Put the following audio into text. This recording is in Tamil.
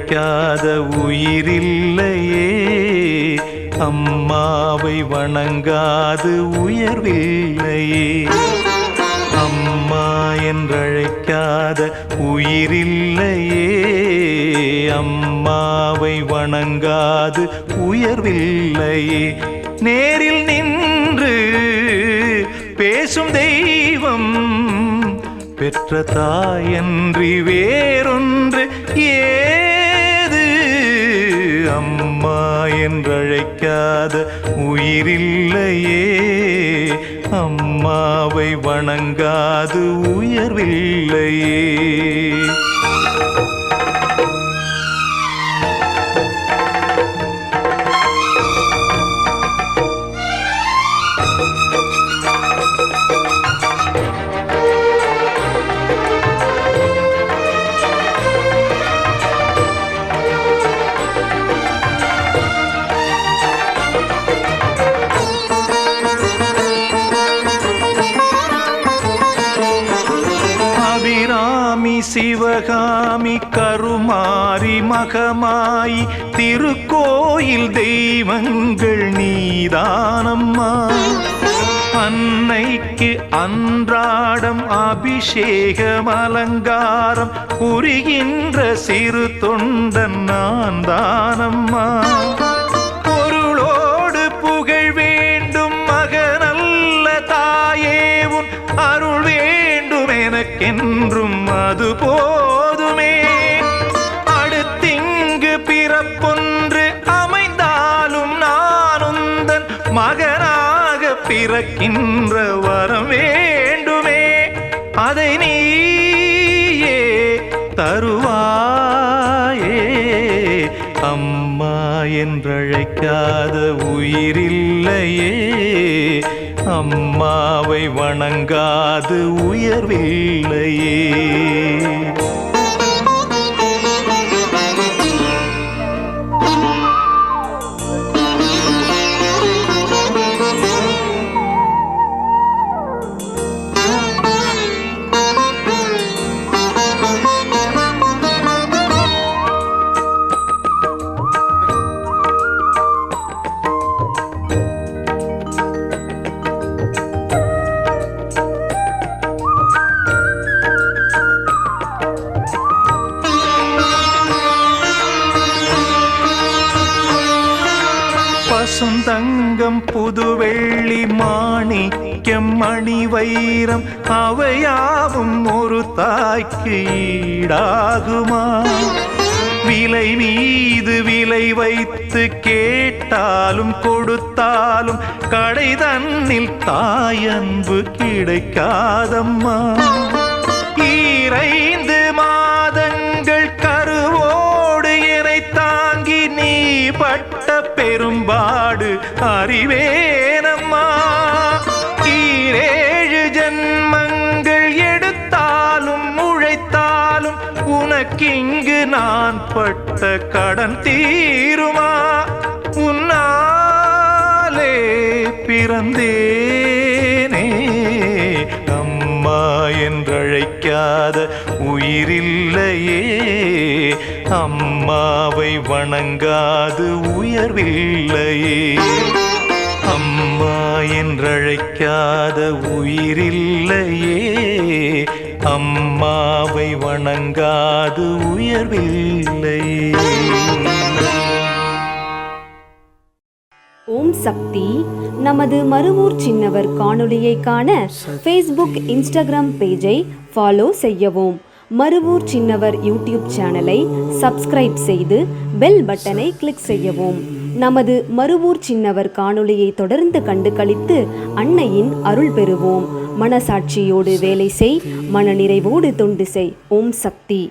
என்றழைக்காத உயிரில்லையே, அம்மாவை வணங்காது உயர்வில்லையே. அம்மா என்றழைக்காத உயிரில்லையே, அம்மாவை வணங்காது உயர்வில்லையே. நேரில் நின்று பேசும் தெய்வம் பெற்ற தாயன்றி வேறொன்று ஏது. அம்மா என்றழைக்காத உயிரில்லையே, அம்மாவை வணங்காது உயர்வில்லையே. சிவகாமி கருமாரி மகமாயி திருக்கோயில் தெய்வங்கள் நீதானம்மா. அன்னைக்கு அன்றாடம் அபிஷேகம் அலங்காரம் புரிகின்ற சிறு தொண்டன் நான் தானம்மா. பொருளோடு புகழ் வேண்டும் மகனல்ல தாயே, உன் அருள் வேண்டும் எனக்கென்றும் அது போதுமே. அடுத்திங்கு பிறப்பொன்று அமைந்தாலும் நான் உந்தன் மகனாக பிறக்கின்ற வரம் வேண்டுமே. அதை நீயே தருவாயே. அம்மா என்றழைக்காத உயிரில்லையே, அம்மாவை வணங்காது உயர்வில்லையே. பசுந்தங்கம் புதுவெள்ளி மாணிக்கம் மணி வைரம் அவையாவும் ஒரு தாய்க்கு ஈடாகுமா? விலை மீது விலை வைத்து கேட்டாலும் கொடுத்தாலும் கடை தன்னில் தாயன்பு கிடைக்காதம்மா. ஈரைந்து மாதங்கள் கருவோடு என்னை தாங்கி நீ பட்ட பெரும்பாடு அறிவேனம்மா. ஈரேழு ஜன்மங்கள் எடுத்தாலும் உழைத்தாலும் உனக்கிங்கு நான் பட்ட கடன் தீருமா? உன்னாலே பிறந்தேனே, அம்மா என்றழைக்காத உயிரில்லையே, அம்மாவை வணங்காது உயர்வில்லையே. அம்மா என்றழைக்காத உயிரில்லையே, அம்மாவை வணங்காது உயர்வில்லையே. ஓம் சக்தி. நமது மருவூர் சின்னவர் காணொளியை காண ஃபேஸ்புக், இன்ஸ்டாகிராம் பேஜை ஃபாலோ செய்யவும். மருவூர் சின்னவர் யூடியூப் சேனலை சப்ஸ்கிரைப் செய்து பெல் பட்டனை கிளிக் செய்யவும். நமது மருவூர் சின்னவர் காணொளியை தொடர்ந்து கண்டு களித்து அன்னையின் அருள் பெறுவோம். மனசாட்சியோடு வேலை செய், மனநிறைவோடு தொண்டு செய். ஓம் சக்தி.